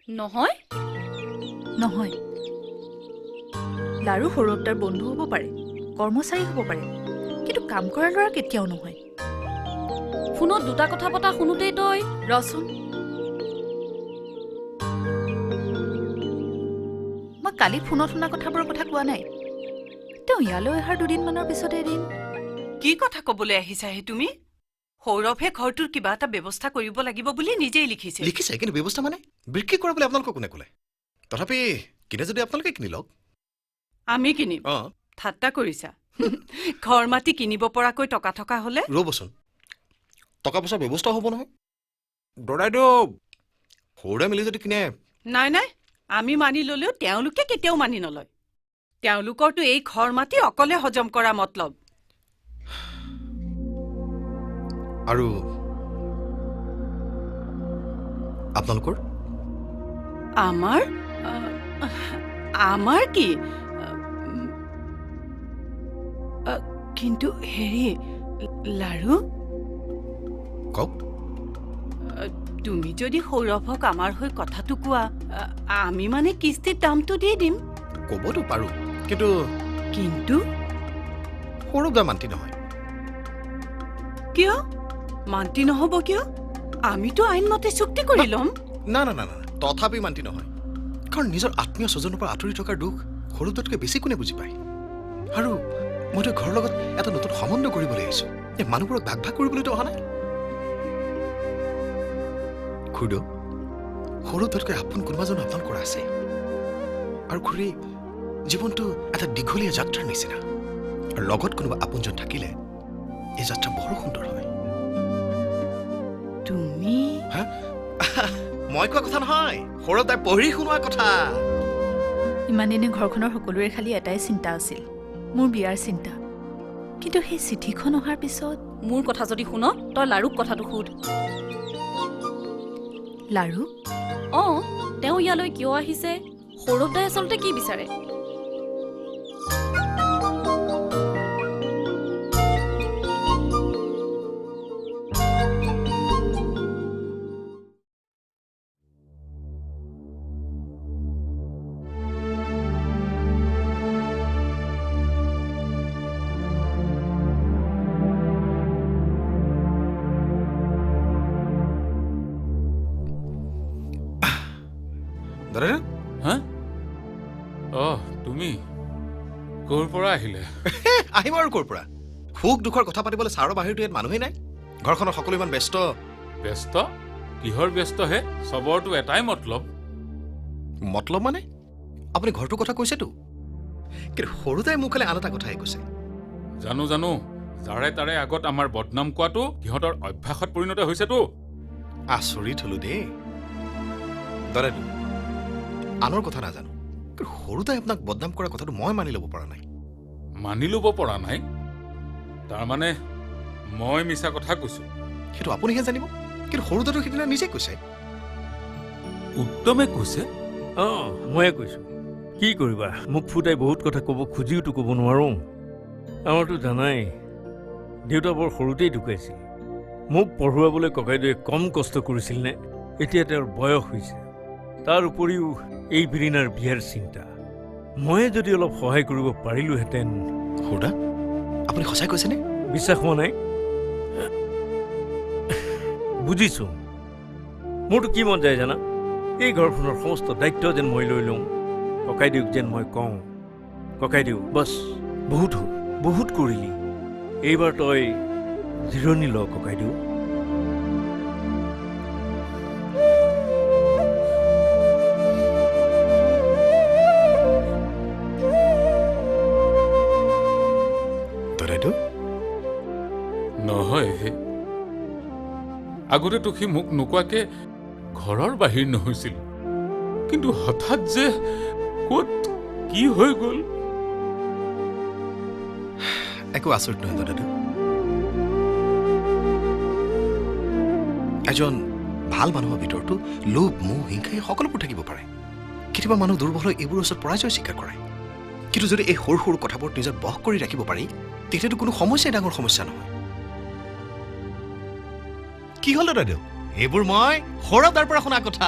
নহয় নহয় লাৰু সৰুতাৰ বন্ধু হ'ব পাৰে কৰ্মচাৰী হ'ব পাৰে কিন্তু কাম কৰা ল'ৰা কেতিয়াও নহয় ফোনত দুটা কথা পতা শুনোতেই তই ৰচোন মই কালি ফোনত শুনা কথাবোৰৰ কথা কোৱা নাই তেওঁ ইয়ালৈ অহাৰ দুদিনমানৰ পিছতে এদিন কি কথা ক'বলৈ আহিছাহে তুমি সৌৰভে ঘৰটোৰ কিবা এটা ব্যৱস্থা কৰিব লাগিব বুলি নিজেই লিখিছে কিন্তু ব্যৱস্থা মানে বিক্ৰী কৰা বুলি আপোনালোকক কোনে ক'লে তথাপি কিনে যদি আপোনালোকে কিনি লওক আমি কিনিম ঠাট্টা কৰিছা ঘৰ মাটি কিনিব পৰাকৈ টকা থকা হলে ৰ'বচোন টকা পইচাৰ ব্যৱস্থা হ'ব নহয় দৰাইদেউ সৌৰাই মিলি যদি কিনে নাই নাই আমি মানি ললেও তেওঁলোকে কেতিয়াও মানি নলয় তেওঁলোকৰতো এই ঘৰ মাটি অকলে হজম কৰা মতলব আৰু আপোনালোকৰ আমাৰ আমাৰ কি কিন্তু হেৰি লাৰু কওক তুমি যদি সৌৰভক আমাৰ হৈ কথাটো কোৱা আমি মানে কিস্তিৰ দামটো দি দিম ক'বতো পাৰোঁ কিন্তু কিন্তু সৌৰভ দা মান্তি নহয় কিয় মান্তি নহব কিয় আমিতো আইনমতে চুক্তি কৰি ল'ম না না না না তথাপি মান্তি নহয় কাৰণ নিজৰ আত্মীয় স্বজনৰ পৰা আঁতৰি থকাৰ দুখ সৌৰভ দাতকৈ বেছি কোনে বুজি পায় আৰু মইতো ঘৰৰ লগত এটা নতুন সম্বন্ধ কৰিবলৈ আহিছোঁ এই মানুহবোৰক ভাগ ভাগ কৰিবলৈতো অহা নাই খুড়ীদেউ সৌৰভ দাতকৈ আপোন কোনোবাজন আপোনালোকৰ আছে আৰু খুড়ী জীৱনটো এটা দীঘলীয়া যাত্ৰাৰ নিচিনা আৰু লগত কোনোবা আপোনজন থাকিলে এই যাত্ৰা বৰ সুন্দৰ হয় তুমি মই কোৱা কথা নহয় সৌৰভ দাই পঢ়ি শুনোৱা কথা ইমান দিনে ঘৰখনৰ সকলোৰে খালি এটাই চিন্তা আছিল মোৰ বিয়াৰ চিন্তা কিন্তু সেই চিঠিখন অহাৰ পিছত মোৰ কথা যদি শুন তই লাৰুক কথাটো সোধ লাৰু তেওঁ ইয়ালৈ কিয় আহিছে সৌৰভ দাই আচলতে কি বিচাৰে তুমি ক'ৰ পৰা আহিলে আহিব আৰু ক'ৰ পৰা সুখ দুখৰ কথা পাতিবলৈ ছাৰৰ বাহিৰতো ইয়াত মানুহেই নাই ঘৰখনৰ সকলো ইমান ব্যস্ত ব্যস্ত কিহৰ ব্যস্ত হে চবৰটো এটাই মতলব মতলব মানে আপুনি ঘৰটোৰ কথা কৈছেতো কিন্তু সৰুদাই মোক খালি আন এটা কথাই কৈছে জানো জানো যাৰে তাৰে আগত আমাৰ বদনাম কোৱাটো সিহঁতৰ অভ্যাসত পৰিণত হৈছেতো আচৰিত হলো দেই দৰাইদেউ আনৰ কথা নাজানো কিন্তু সৰুদাই আপোনাক বদনাম কৰা কথাটো মই মানি ল'ব পৰা নাই মানি ল'ব পৰা নাই তাৰমানে মই মিছা কথা কৈছো সেইটো আপুনিহে জানিব কিন্তু সৰুদাটো সিদিনা নিজে কৈছে উত্তমে কৈছে ময়ে কৈছো কি কৰিবা মোক ফুটাই বহুত কথা ক'ব খুজিওতো ক'ব নোৱাৰোঁ আমাৰতো জানাই দেউতা বৰ সৰুতেই ঢুকাইছিল মোক পঢ়ুৱাবলৈ ককাইদেউৱে কম কষ্ট কৰিছিল নে এতিয়া তেওঁৰ বয়স হৈছে তাৰ উপৰিও এই বিৰিণাৰ বিয়াৰ চিন্তা ময়ে যদি অলপ সহায় কৰিব পাৰিলোহেঁতেন সৰুদা আপুনি সঁচাই কৈছেনে বিশ্বাস হোৱা নাই বুজিছো মোৰতো কি মন যায় জানা এই ঘৰখনৰ সমস্ত দায়িত্ব যেন মই লৈ লওঁ ককাইদেউক যেন মই কওঁ ককাইদেউ বাছ বহুত হ'ল বহুত কৰিলি এইবাৰ তই জিৰণি ল ককাইদেউ নহয় আগতেতো সি মোক নোকোৱাকে ঘৰৰ বাহিৰ নহৈছিল কিন্তু হঠাৎ যে ক'ত কি হৈ গ'ল একো আচৰিত নহয় দাদা এজন ভাল মানুহৰ ভিতৰতো লোভ মোহ হিংসা সকলোবোৰ থাকিব পাৰে কেতিয়াবা মানুহ দুৰ্বল হৈ এইবোৰৰ ওচৰত পৰাজয় স্বীকাৰ কৰে কিন্তু যদি এই সৰু সৰু কথাবোৰ নিজৰ বহ কৰি ৰাখিব পাৰি তেতিয়াতো কোনো সমস্যাই ডাঙৰ সমস্যা নহয় কি হ'ল দাদা এইবোৰ মই সৌৰভ দাৰ পৰা শুনা কথা